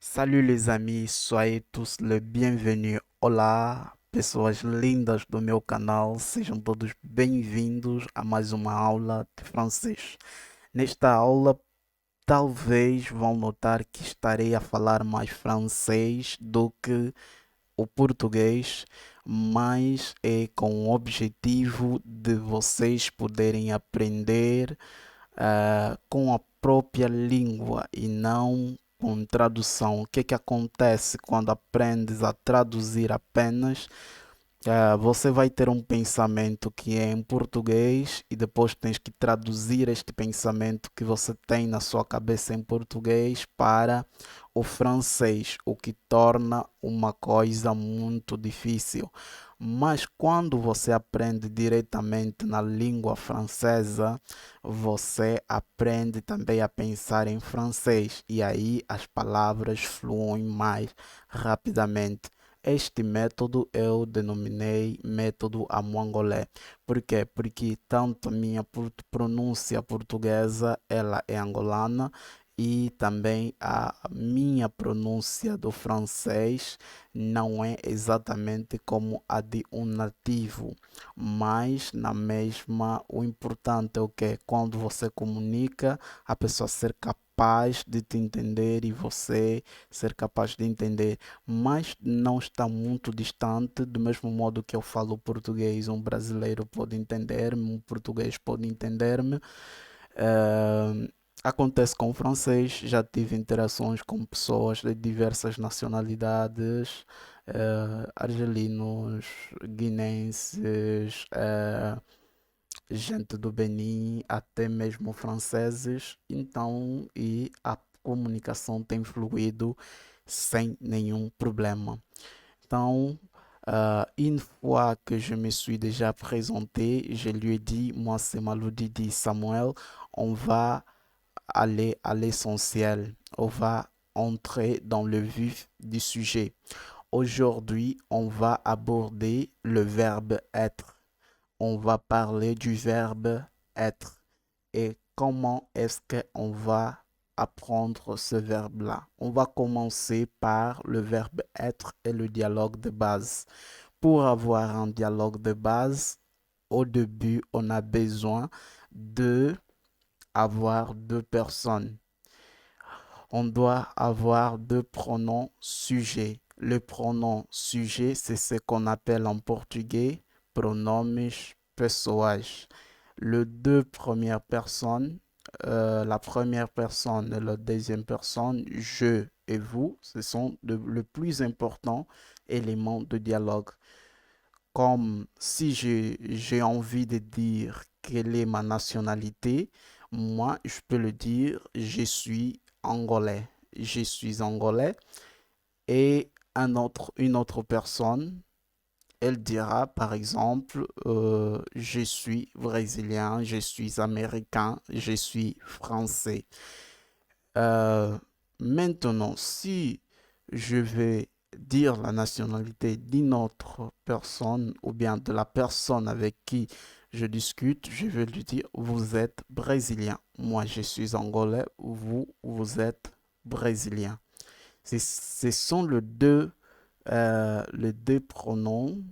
Salut les amis, soyez tous les bienvenus. Olá, pessoas lindas do meu canal, sejam todos bem-vindos a mais uma aula de francês. Nesta aula, talvez vão notar que estarei a falar mais francês do que o português, mas é com o objetivo de vocês poderem aprender com a própria língua e não com tradução. O que é que acontece quando aprendes a traduzir apenas? Você vai ter um pensamento que é em português e depois tens que traduzir este pensamento que você tem na sua cabeça em português para o francês, o que torna uma coisa muito difícil. Mas quando você aprende diretamente na língua francesa, você aprende também a pensar em francês e aí as palavras fluem mais rapidamente. Este método eu denominei método amongolé. Por quê? Porque tanto a minha pronúncia portuguesa ela é angolana e também a minha pronúncia do francês não é exatamente como a de um nativo, mas na mesma o importante é o que quando você comunica a pessoa ser capaz de te entender e você ser capaz de entender, mas não está muito distante, do mesmo modo que eu falo português, um brasileiro pode entender-me, um português pode entender-me. Eh, Acontece com o francês, já tive interações com pessoas de diversas nacionalidades, argelinos, guinenses, gente do Benin, até mesmo franceses, então, e a comunicação tem fluído sem nenhum problema. Donc, une fois que je me suis déjà présenté, je lui ai dit, moi c'est Maloudi dit Samuel, on va aller à l'essentiel, on va entrer dans le vif du sujet. Aujourd'hui, on va aborder le verbe être. On va parler du verbe être et comment est-ce qu'on va apprendre ce verbe-là. On va commencer par le verbe être et le dialogue de base. Pour avoir un dialogue de base, au début, on a besoin de avoir deux personnes. On doit avoir deux pronoms sujets. Le pronom sujet, c'est ce qu'on appelle en portugais pronomes pessoais. Les deux premières personnes, la première personne et la deuxième personne, je et vous, ce sont le plus important élément de dialogue. Comme si j'ai envie de dire quelle est ma nationalité, moi, je peux le dire, je suis angolais. Je suis angolais. Et une autre personne, elle dira, par exemple, je suis brésilien, je suis américain, je suis français. Euh, Maintenant, si je vais dire la nationalité d'une autre personne ou bien de la personne avec qui je discute, je vais lui dire, vous êtes brésilien. Moi, je suis angolais, vous êtes brésilien. Ce sont les deux pronoms,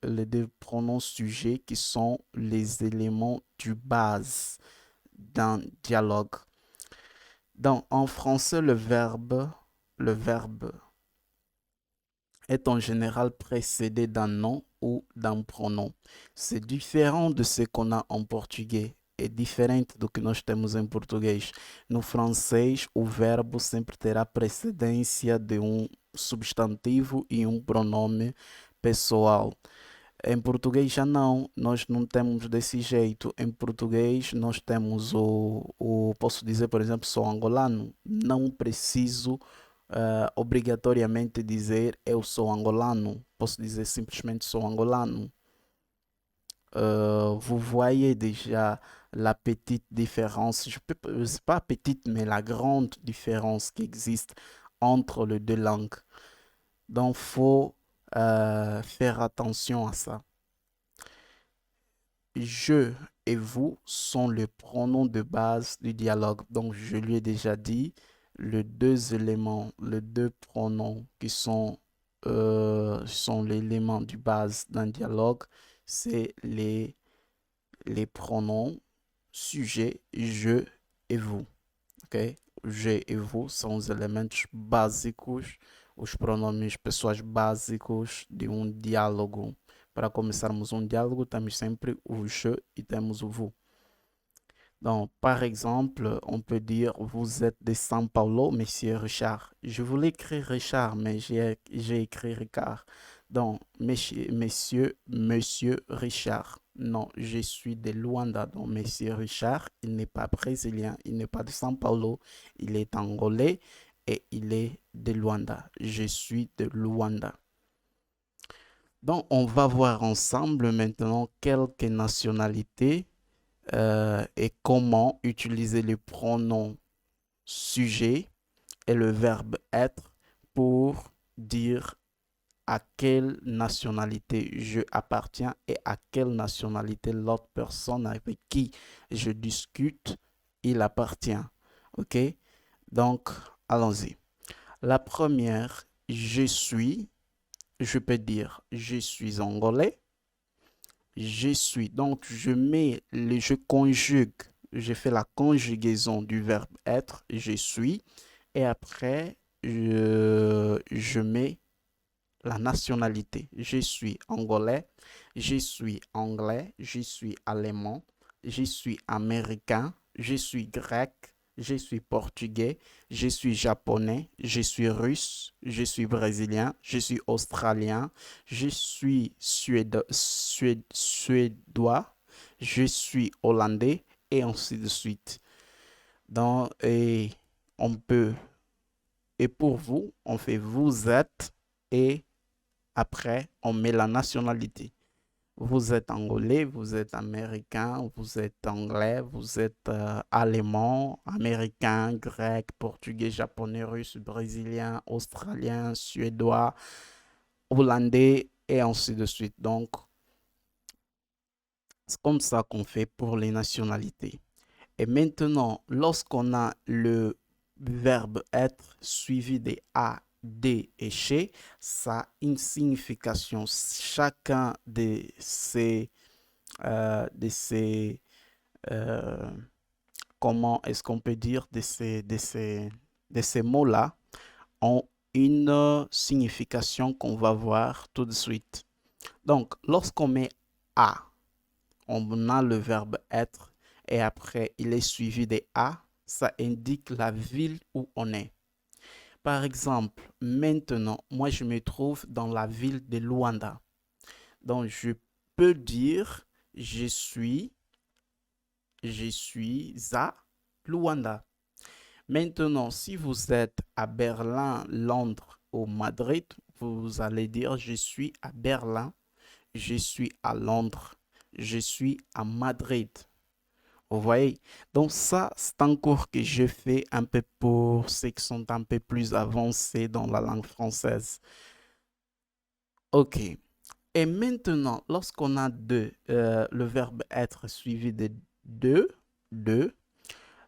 les deux pronoms sujets qui sont les éléments du base d'un dialogue. Donc, en français, le verbe est en général précédé d'un nom ou d'un pronom. C'est différent de ce qu'on a en português. É diferente do que nós temos em português. No francês, o verbo sempre terá precedência de um substantivo e um pronome pessoal. Em português já não, nós não temos desse jeito. Em português nós temos posso dizer, por exemplo, sou angolano, não preciso obrigatoriamente dizer eu sou angolano, posso dizer simplesmente sou angolano. Vous voyez déjà la petite différence, c'est pas petite, mais la grande différence qui existe entre les deux langues. Donc, il faut faire attention à ça. Je et vous sont les pronoms de base du dialogue. Donc, je lui ai déjà dit, les deux pronoms qui sont l'élément du base d'un dialogue, c'est les pronoms sujet, je e vous. Ok? Je e vous são os elementos básicos, os pronomes pessoais básicos de um diálogo. Para começarmos um diálogo, temos sempre o je e temos o vous. Donc, par exemple, on peut dire vous êtes de São Paulo, monsieur Richard. Je voulais écrire Richard, mais j'ai écrit Ricard. Donc, monsieur Richard. Non, je suis de Luanda. Donc, monsieur Richard, il n'est pas brésilien, il n'est pas de São Paulo, il est angolais et il est de Luanda. Je suis de Luanda. Donc, on va voir ensemble maintenant quelques nationalités et comment utiliser les pronoms sujet et le verbe être pour dire à quelle nationalité je appartiens et à quelle nationalité l'autre personne avec qui je discute, il appartient. OK? Donc, allons-y. La première, je peux dire je suis angolais. Je suis. Donc, je conjugue, je fais la conjugaison du verbe être, je suis, et après, je mets la nationalité. Je suis angolais, je suis anglais, je suis allemand, je suis américain, je suis grec, je suis portugais, je suis japonais, je suis russe, je suis brésilien, je suis australien, je suis suédois, je suis hollandais et ainsi de suite. Donc, on peut, et pour vous, on fait vous êtes et après, on met la nationalité. Vous êtes angolais, vous êtes américain, vous êtes anglais, vous êtes allemand, américain, grec, portugais, japonais, russe, brésilien, australien, suédois, hollandais et ainsi de suite. Donc, c'est comme ça qu'on fait pour les nationalités. Et maintenant, lorsqu'on a le verbe être suivi des a, des et chez, ça a une signification. Chacun de ces comment est-ce qu'on peut dire, de ces mots-là ont une signification qu'on va voir tout de suite. Donc, lorsqu'on met a, on a le verbe être et après il est suivi des a, ça indique la ville où on est. Par exemple, maintenant, moi je me trouve dans la ville de Luanda. Donc je peux dire je suis à Luanda. Maintenant, si vous êtes à Berlin, Londres ou Madrid, vous allez dire je suis à Berlin, je suis à Londres, je suis à Madrid. Vous voyez? Donc ça, c'est un cours que je fais un peu pour ceux qui sont un peu plus avancés dans la langue française. OK. Et maintenant, lorsqu'on a le verbe être suivi de de,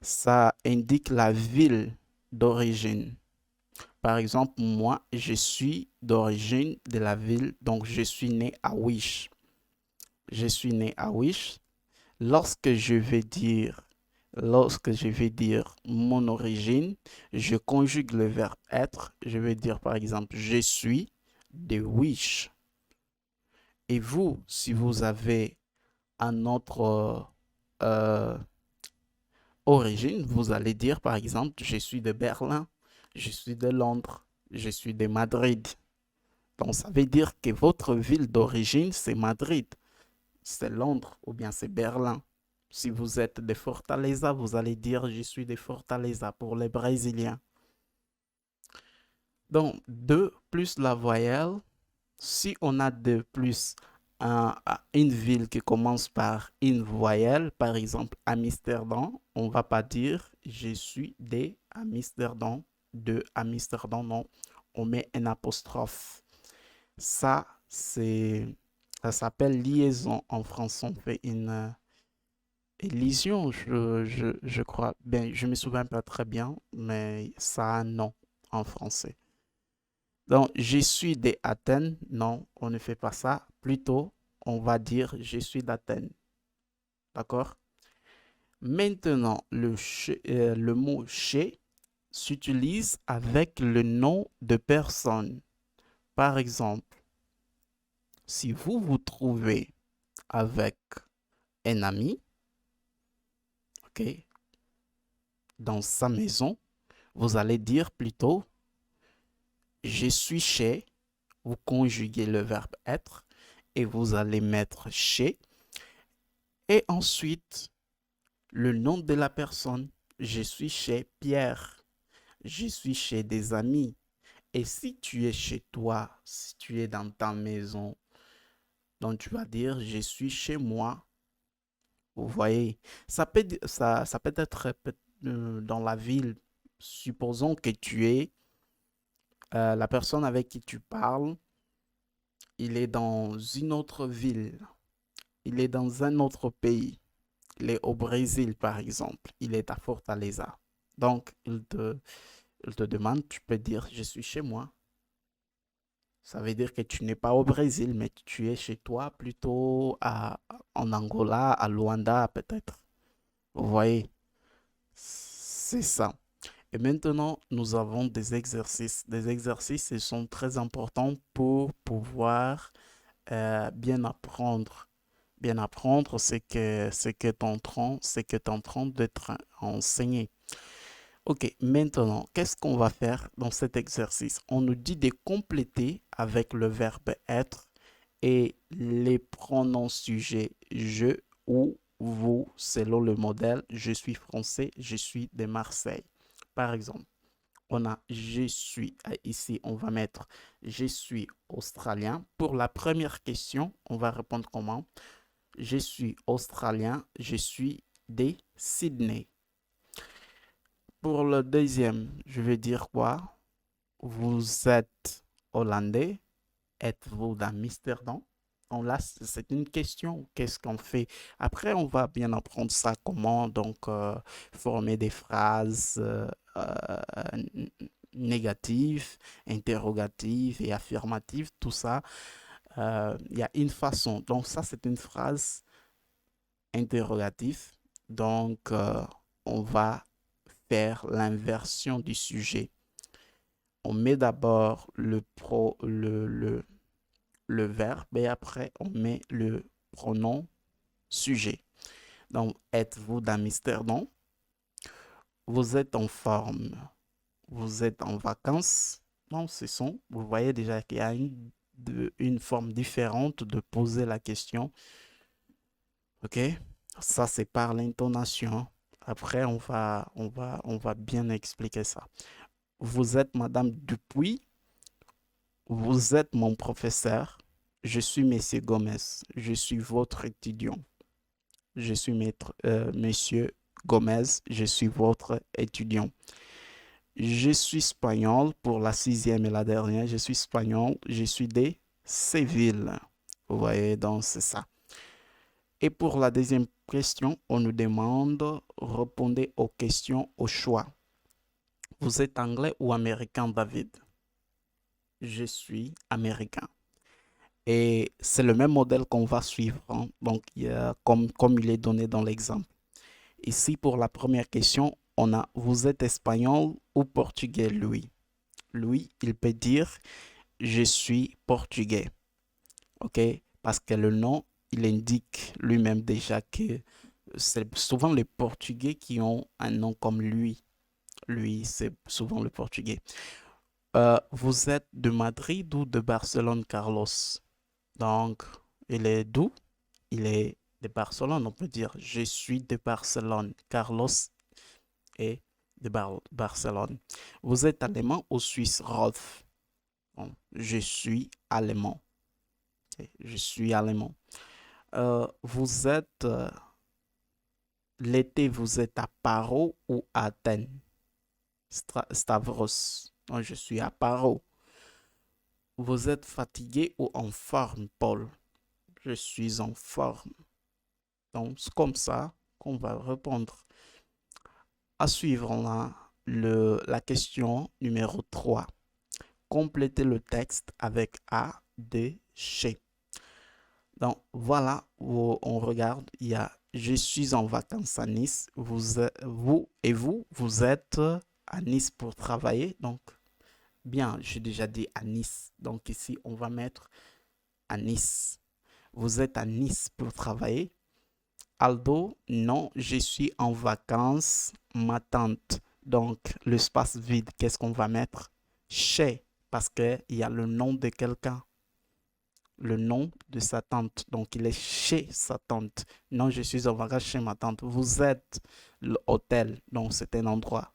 ça indique la ville d'origine. Par exemple, moi, je suis d'origine de la ville, donc je suis né à Wish. Je suis né à Wish. Lorsque je vais dire mon origine, je conjugue le verbe être. Je vais dire par exemple, je suis de Wish. Et vous, si vous avez un autre origine, vous allez dire par exemple, je suis de Berlin, je suis de Londres, je suis de Madrid. Donc ça veut dire que votre ville d'origine, c'est Madrid, c'est Londres ou bien c'est Berlin. Si vous êtes de Fortaleza, vous allez dire je suis de Fortaleza pour les Brésiliens. Donc, 2 plus la voyelle, si on a 2 plus une ville qui commence par une voyelle, par exemple Amsterdam, on ne va pas dire je suis de Amsterdam, non, on met un apostrophe. Ça, ça s'appelle liaison en français, on fait Élysion, je crois. Ben, je me souviens pas très bien, mais ça a un nom en français. Donc, je suis des Athènes. Non, on ne fait pas ça. Plutôt, on va dire je suis d'Athènes. D'accord? Maintenant, le mot chez s'utilise avec le nom de personne. Par exemple, si vous vous trouvez avec un ami, ok, dans sa maison, vous allez dire plutôt je suis chez, vous conjuguez le verbe être et vous allez mettre chez et ensuite le nom de la personne. Je suis chez Pierre, je suis chez des amis. Et si tu es chez toi, si tu es dans ta maison, donc tu vas dire je suis chez moi. Vous voyez, ça peut être dans la ville. Supposons que tu es la personne avec qui tu parles, il est dans une autre ville, il est dans un autre pays, il est au Brésil par exemple, il est à Fortaleza. Donc, il te demande, tu peux dire je suis chez moi. Ça veut dire que tu n'es pas au Brésil, mais tu es chez toi plutôt en Angola, à Luanda peut-être. Vous voyez, c'est ça. Et maintenant, nous avons des exercices. Des exercices, ils sont très importants pour pouvoir bien apprendre. Bien apprendre ce que tu es en train d'être enseigné. Ok, maintenant, qu'est-ce qu'on va faire dans cet exercice? On nous dit de compléter avec le verbe être et les pronoms sujets je ou vous selon le modèle je suis français, je suis de Marseille. Par exemple, on a je suis. Ici, on va mettre je suis australien. Pour la première question, on va répondre comment? Je suis australien, je suis de Sydney. Pour le deuxième, je vais dire quoi? Vous êtes hollandais, êtes-vous d'Amsterdam? Donc là, c'est une question. Qu'est-ce qu'on fait? Après, on va bien apprendre ça, comment donc former des phrases négatives, interrogatives et affirmatives. Tout ça, il y a une façon. Donc ça, c'est une phrase interrogative. Donc, on va faire l'inversion du sujet. On met d'abord le verbe et après on met le pronom sujet. Donc, êtes-vous d'Amsterdam? Vous êtes en forme. Vous êtes en vacances. Non, ce sont, vous voyez déjà qu'il y a une forme différente de poser la question. OK? Ça, c'est par l'intonation. Après, on va bien expliquer ça. Vous êtes Madame Dupuis. Vous êtes mon professeur. Je suis Monsieur Gomez. Je suis votre étudiant. Je suis Monsieur Gomez. Je suis votre étudiant. Je suis espagnol pour la sixième et la dernière. Je suis espagnol. Je suis de Séville. Vous voyez, donc c'est ça. Et pour la deuxième question, on nous demande répondez aux questions au choix. Vous êtes anglais ou américain, David? Je suis américain. Et c'est le même modèle qu'on va suivre, hein. Donc, comme il est donné dans l'exemple. Ici, pour la première question, on a vous êtes espagnol ou portugais, Louis? Louis, il peut dire je suis portugais. OK? Parce que le nom, il indique lui-même déjà que c'est souvent les Portugais qui ont un nom comme lui. Lui, c'est souvent le Portugais. Vous êtes de Madrid ou de Barcelone, Carlos? Donc, il est d'où? Il est de Barcelone. On peut dire je suis de Barcelone. Carlos est de Barcelone. Vous êtes allemand ou suisse, Rolf? Bon, je suis allemand. Ok, je suis allemand. Vous êtes l'été, vous êtes à Paro ou à Athènes? Stavros. Donc, je suis à Paro. Vous êtes fatigué ou en forme, Paul? Je suis en forme. Donc, c'est comme ça on va répondre. À suivre, on a la question numéro 3. Complétez le texte avec A, D, chez. Donc voilà où on regarde, il y a je suis en vacances à Nice, vous êtes à Nice pour travailler. Donc bien, j'ai déjà dit à Nice. Donc ici, on va mettre à Nice. Vous êtes à Nice pour travailler. Aldo, non, je suis en vacances, ma tante. Donc l'espace vide, qu'est-ce qu'on va mettre? Chez, parce qu'il y a le nom de quelqu'un, le nom de sa tante. Donc, il est chez sa tante. Non, je suis en vacances chez ma tante. Vous êtes l'hôtel. Donc, c'est un endroit.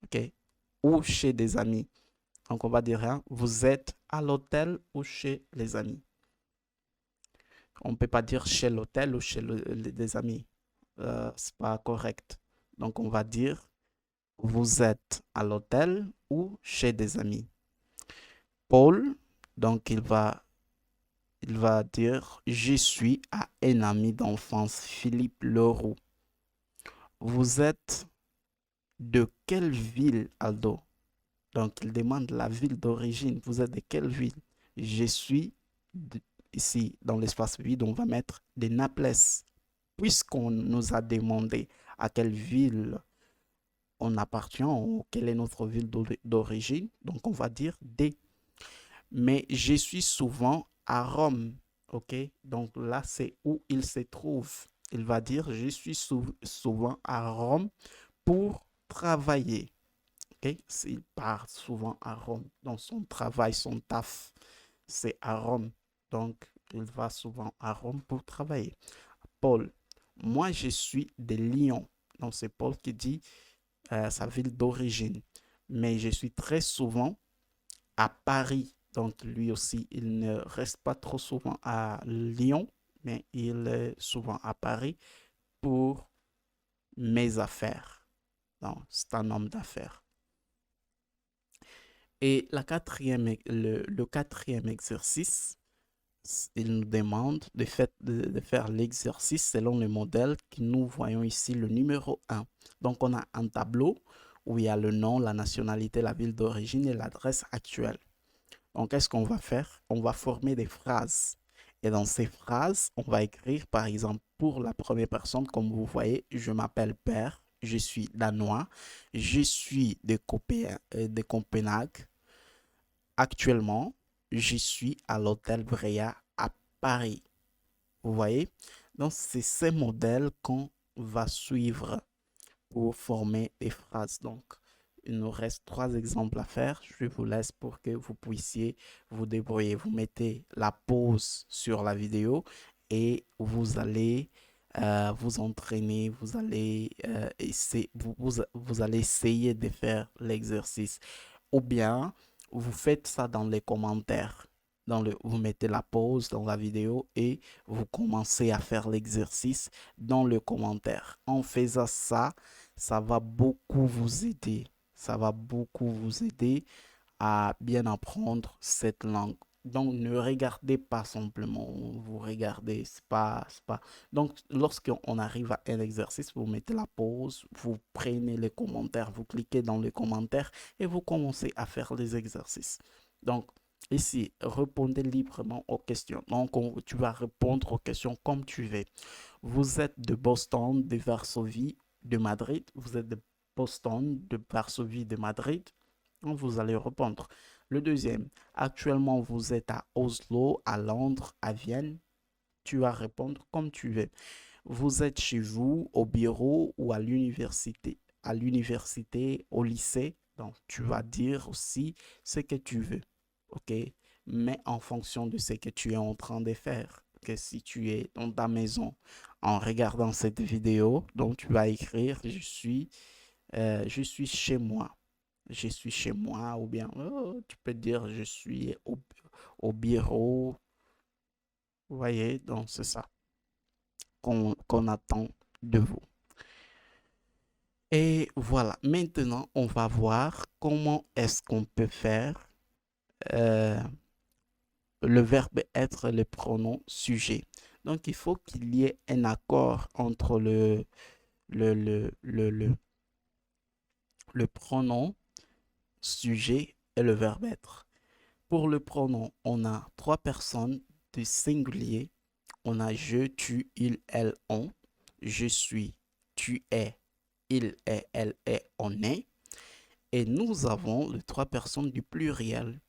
OK? Ou chez des amis. Donc, on va dire, hein, vous êtes à l'hôtel ou chez les amis. On ne peut pas dire chez l'hôtel ou chez des amis. C'est pas correct. Donc, on va dire, vous êtes à l'hôtel ou chez des amis. Paul, donc, il va dire, je suis à un ami d'enfance, Philippe Leroux. Vous êtes de quelle ville, Aldo? Donc, il demande la ville d'origine. Vous êtes de quelle ville? Je suis ici, dans l'espace vide, on va mettre de Naples. Puisqu'on nous a demandé à quelle ville on appartient ou quelle est notre ville d'origine, donc on va dire D. Mais je suis souvent à Rome. OK? Donc là, c'est où il se trouve. Il va dire, je suis souvent à Rome pour travailler. OK? Il part souvent à Rome. Donc son travail, son taf, c'est à Rome. Donc il va souvent à Rome pour travailler. Paul, moi je suis de Lyon. Donc c'est Paul qui dit sa ville d'origine. Mais je suis très souvent à Paris. Donc lui aussi, il ne reste pas trop souvent à Lyon, mais il est souvent à Paris pour mes affaires. Donc c'est un homme d'affaires. Et le quatrième exercice, il nous demande de faire l'exercice selon le modèle que nous voyons ici, le numéro 1. Donc on a un tableau où il y a le nom, la nationalité, la ville d'origine et l'adresse actuelle. Donc, qu'est-ce qu'on va faire? On va former des phrases. Et dans ces phrases, on va écrire, par exemple, pour la première personne, comme vous voyez, je m'appelle Père, je suis danois, je suis de Copenhague. Actuellement, je suis à l'hôtel Brea à Paris. Vous voyez? Donc, c'est ces modèles qu'on va suivre pour former des phrases. Donc, il nous reste 3 exemples à faire. Je vous laisse pour que vous puissiez vous débrouiller. Vous mettez la pause sur la vidéo et vous allez vous entraîner, vous allez essayer de faire l'exercice. Ou bien, vous faites ça dans les commentaires. Vous mettez la pause dans la vidéo et vous commencez à faire l'exercice dans le commentaire. En faisant ça, ça va beaucoup vous aider. Ça va beaucoup vous aider à bien apprendre cette langue. Donc, ne regardez pas simplement, vous regardez, c'est pas. Donc, lorsqu'on arrive à un exercice, vous mettez la pause, vous prenez les commentaires, vous cliquez dans les commentaires et vous commencez à faire les exercices. Donc, ici, répondez librement aux questions. Donc, tu vas répondre aux questions comme tu veux. Vous êtes de Boston, de Varsovie, de Madrid. Vous êtes de Boston, de Varsovie, de Madrid. Donc, vous allez répondre. Le deuxième, actuellement, vous êtes à Oslo, à Londres, à Vienne. Tu vas répondre comme tu veux. Vous êtes chez vous, au bureau ou à l'université. À l'université, au lycée. Donc, tu vas dire aussi ce que tu veux. OK? Mais en fonction de ce que tu es en train de faire. Que si tu es dans ta maison en regardant cette vidéo, donc tu vas écrire je suis chez moi. Je suis chez moi ou bien tu peux dire je suis au bureau. Vous voyez, donc c'est ça qu'on attend de vous. Et voilà, maintenant on va voir comment est-ce qu'on peut faire le verbe être, le pronom sujet. Donc, il faut qu'il y ait un accord entre le, le, le, le, le pronom sujet et le verbe être. Pour le pronom, on a trois personnes du singulier. On a je, tu, il, elle, on. Je suis, tu es, il est, elle est, on est. Et nous avons les trois personnes du pluriel.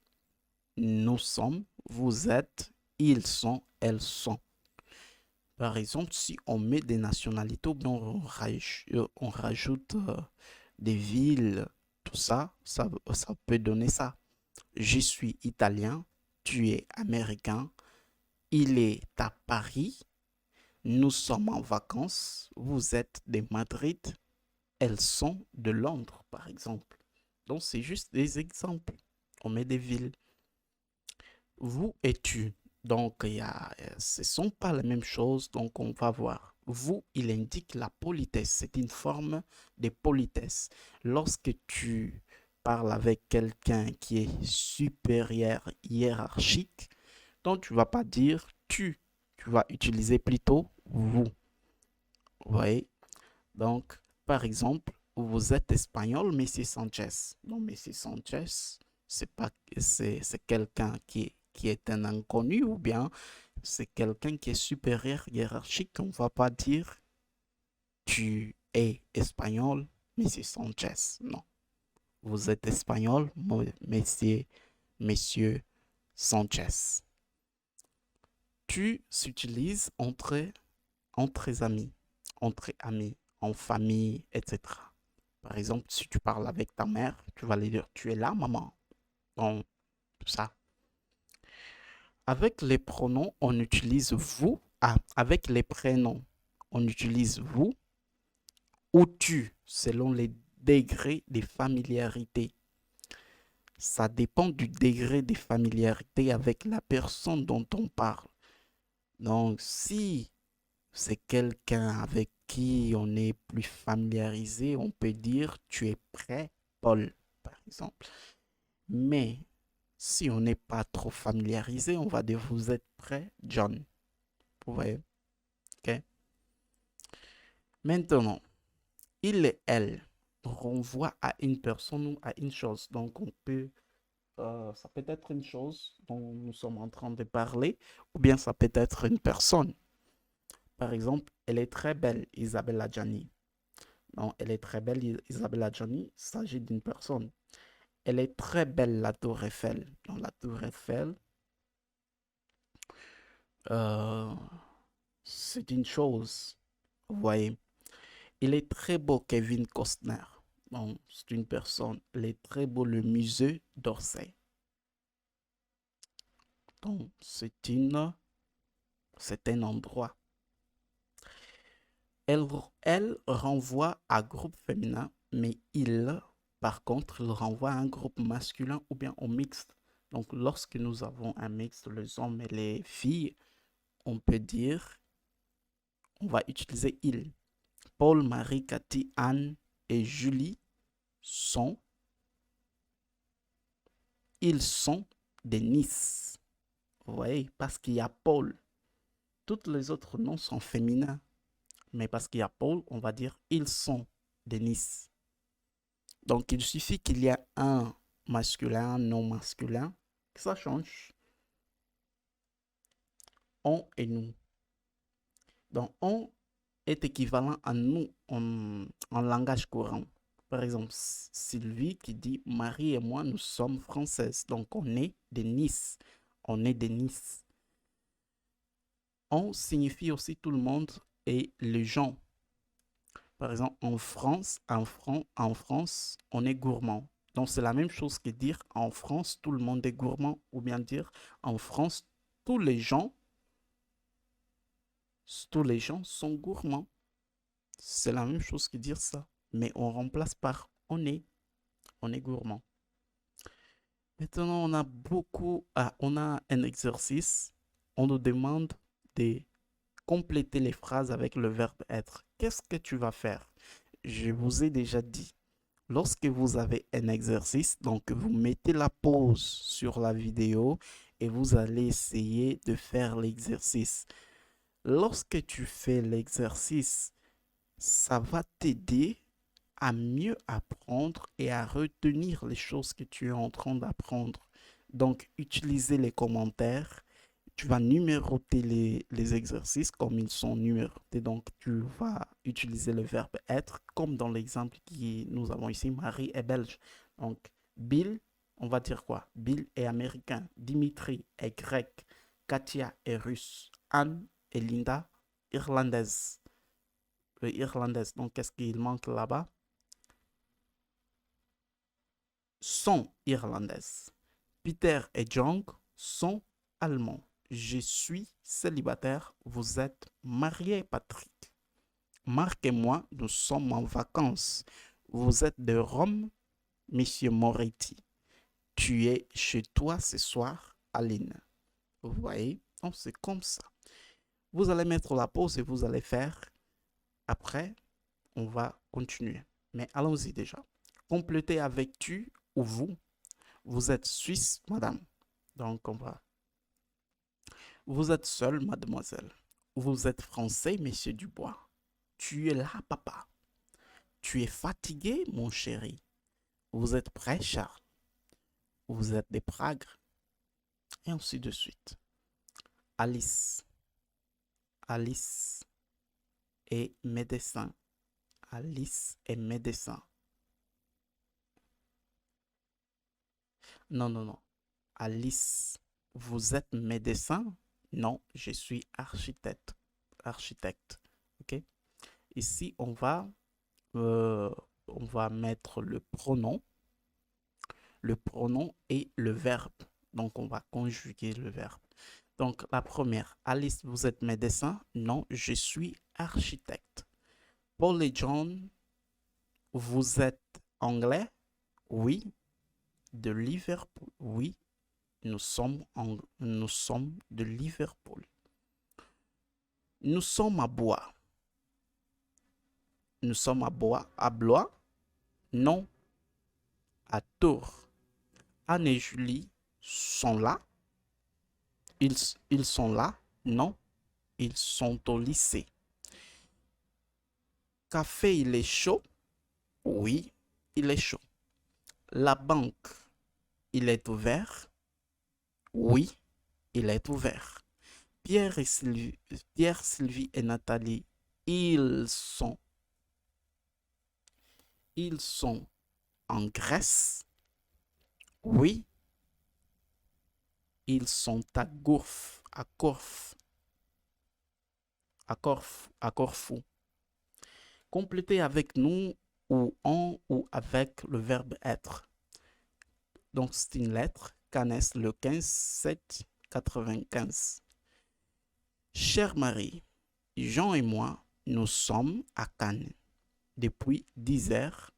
Nous sommes, vous êtes, ils sont, elles sont. Par exemple, si on met des nationalités, bien on rajoute des villes, tout ça, ça peut donner ça. Je suis italien, tu es américain, il est à Paris, nous sommes en vacances, vous êtes de Madrid, elles sont de Londres, par exemple. Donc, c'est juste des exemples. On met des villes. Vous et tu. Donc, ce ne sont pas les mêmes choses. Donc, on va voir. Vous, il indique la politesse. C'est une forme de politesse. Lorsque tu parles avec quelqu'un qui est supérieur, hiérarchique, donc tu ne vas pas dire tu. Tu vas utiliser plutôt vous. Vous voyez? Donc, par exemple, vous êtes espagnol, Messi Sanchez. Donc, Messi Sanchez, c'est quelqu'un qui est un inconnu ou bien c'est quelqu'un qui est supérieur hiérarchique. On ne va pas dire tu es espagnol, Messi Sanchez. Non. Vous êtes espagnol, monsieur Sanchez. Tu s'utilises entre amis, en famille, etc. Par exemple, si tu parles avec ta mère, tu vas lui dire, tu es là, maman. Donc, ça. Avec les pronoms, on utilise vous. Ah, avec les prénoms, on utilise vous ou tu, selon les degrés de familiarité. Ça dépend du degré de familiarité avec la personne dont on parle. Donc, si c'est quelqu'un avec qui on est plus familiarisé, on peut dire tu es prêt, Paul, par exemple. Mais si on n'est pas trop familiarisé, on va dire vous êtes prêt, John. Vous voyez? Ok. Maintenant, il et elle renvoient à une personne ou à une chose. Donc, ça peut être une chose dont nous sommes en train de parler, ou bien ça peut être une personne. Par exemple, elle est très belle, Isabelle Adjani. Non, elle est très belle, Isabelle Adjani, il s'agit d'une personne. Elle est très belle, la tour Eiffel. Dans la tour Eiffel, euh, c'est une chose. Vous voyez, il est très beau, Kevin Costner. Donc, c'est une personne. Il est très beau, le musée d'Orsay. Donc, c'est un endroit. Elle renvoie à groupe féminin, mais par contre, il renvoie à un groupe masculin ou bien au mixte. Donc, lorsque nous avons un mixte, les hommes et les filles, on peut dire, on va utiliser il. Paul, Marie, Cathy, Anne et Julie sont, ils sont de Nice. Vous voyez, parce qu'il y a Paul. Tous les autres noms sont féminins. Mais parce qu'il y a Paul, on va dire ils sont de Nice. Donc, il suffit qu'il y ait un masculin, un non masculin, que ça change. On et nous. Donc, on est équivalent à nous en langage courant. Par exemple, Sylvie qui dit Marie et moi, nous sommes françaises. Donc, on est de Nice. On est de Nice. On signifie aussi tout le monde et les gens. Par exemple, en France, on est gourmand. Donc, c'est la même chose que dire en France, tout le monde est gourmand, ou bien dire en France, tous les gens, tous les gens sont gourmands. C'est la même chose que dire ça, mais on remplace par on est gourmand. Maintenant, on a un exercice. On nous demande de compléter les phrases avec le verbe être. Qu'est-ce que tu vas faire? Je vous ai déjà dit. Lorsque vous avez un exercice, donc vous mettez la pause sur la vidéo et vous allez essayer de faire l'exercice. Lorsque tu fais l'exercice, ça va t'aider à mieux apprendre et à retenir les choses que tu es en train d'apprendre. Donc, utiliser les commentaires. Tu vas numéroter les exercices comme ils sont numérotés. Donc, tu vas utiliser le verbe être, comme dans l'exemple que nous avons ici. Marie est belge. Donc, Bill, on va dire quoi? Bill est américain. Dimitri est grec. Katia est russe. Anne et Linda, irlandaise. Le irlandaise. Donc, qu'est-ce qu'il manque là-bas? Sont irlandaises. Peter et John sont allemands. Je suis célibataire. Vous êtes marié, Patrick. Marc et moi, nous sommes en vacances. Vous êtes de Rome, Monsieur Moretti. Tu es chez toi ce soir, Aline. Vous voyez? Donc, c'est comme ça. Vous allez mettre la pause et vous allez faire. Après, on va continuer. Mais allons-y déjà. Complétez avec tu ou vous. Vous êtes suisse, madame. Donc, on va. Vous êtes seul, mademoiselle. Vous êtes français, monsieur Dubois. Tu es là, papa. Tu es fatigué, mon chéri. Vous êtes prêt, Charles. Vous êtes des Pragres. Et ainsi de suite. Alice. Alice est médecin. Alice est médecin. Non, non, non. Alice, vous êtes médecin? Non, je suis architecte. Architecte. OK? Ici, on va mettre le pronom et le verbe. Donc, on va conjuguer le verbe. Donc, la première, Alice, vous êtes médecin? Non, je suis architecte. Paul et John, vous êtes anglais? Oui. De Liverpool? Oui. Nous sommes de Liverpool. Nous sommes à Bois. Nous sommes à Blois? Non. À Tours. Anne et Julie sont là? Ils sont là? Non. Ils sont au lycée. Café, il est chaud? Oui, il est chaud. La banque, il est ouvert? Oui, il est ouvert. Pierre, Sylvie et Nathalie, ils sont, ils sont en Grèce? Oui, ils sont à Gourf, à Corfe, à Corfou. Complétez avec nous ou en ou avec le verbe être. Donc, c'est une lettre. Cannes, le 15 7 95. Chère Marie, Jean et moi, nous sommes à Cannes. Depuis 10 heures,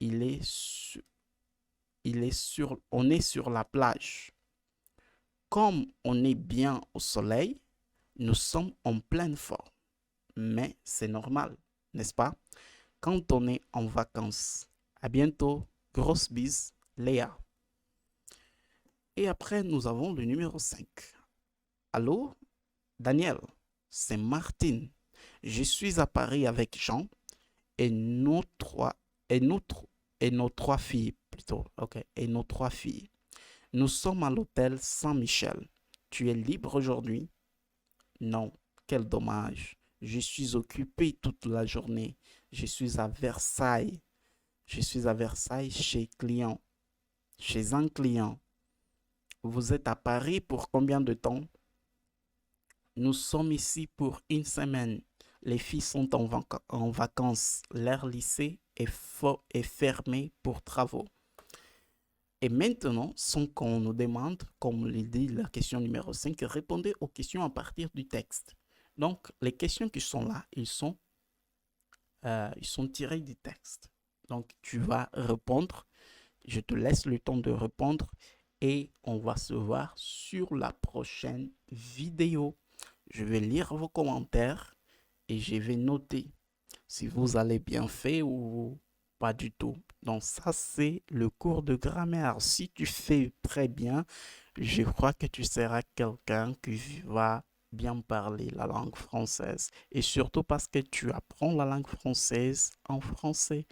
on est sur la plage. Comme on est bien au soleil, nous sommes en pleine forme. Mais c'est normal, n'est-ce pas? Quand on est en vacances. À bientôt. Grosse bise, Léa. Et après, nous avons le numéro 5. Allô, Daniel, c'est Martine. Je suis à Paris avec Jean et et nous, et nos trois filles plutôt. OK, et nos trois filles. Nous sommes à l'hôtel Saint-Michel. Tu es libre aujourd'hui? Non, quel dommage. Je suis occupé toute la journée. Je suis à Versailles. Je suis à Versailles chez un client. Vous êtes à Paris pour combien de temps? Nous sommes ici pour une semaine. Les filles sont en vacances. Leur lycée est fermé pour travaux. Et maintenant, sans qu'on nous demande, comme le dit la question numéro 5, répondez aux questions à partir du texte. Donc, les questions qui sont là, ils sont tirés du texte. Donc, tu vas répondre. Je te laisse le temps de répondre et on va se voir sur la prochaine vidéo. Je vais lire vos commentaires et je vais noter si vous allez bien faire ou pas du tout. Donc ça, c'est le cours de grammaire. Si tu fais très bien, je crois que tu seras quelqu'un qui va bien parler la langue française et surtout parce que tu apprends la langue française en français,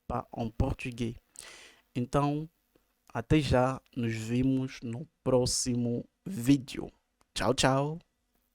pas en português. Então, até já, nos vemos no próximo vídeo. Tchau, tchau!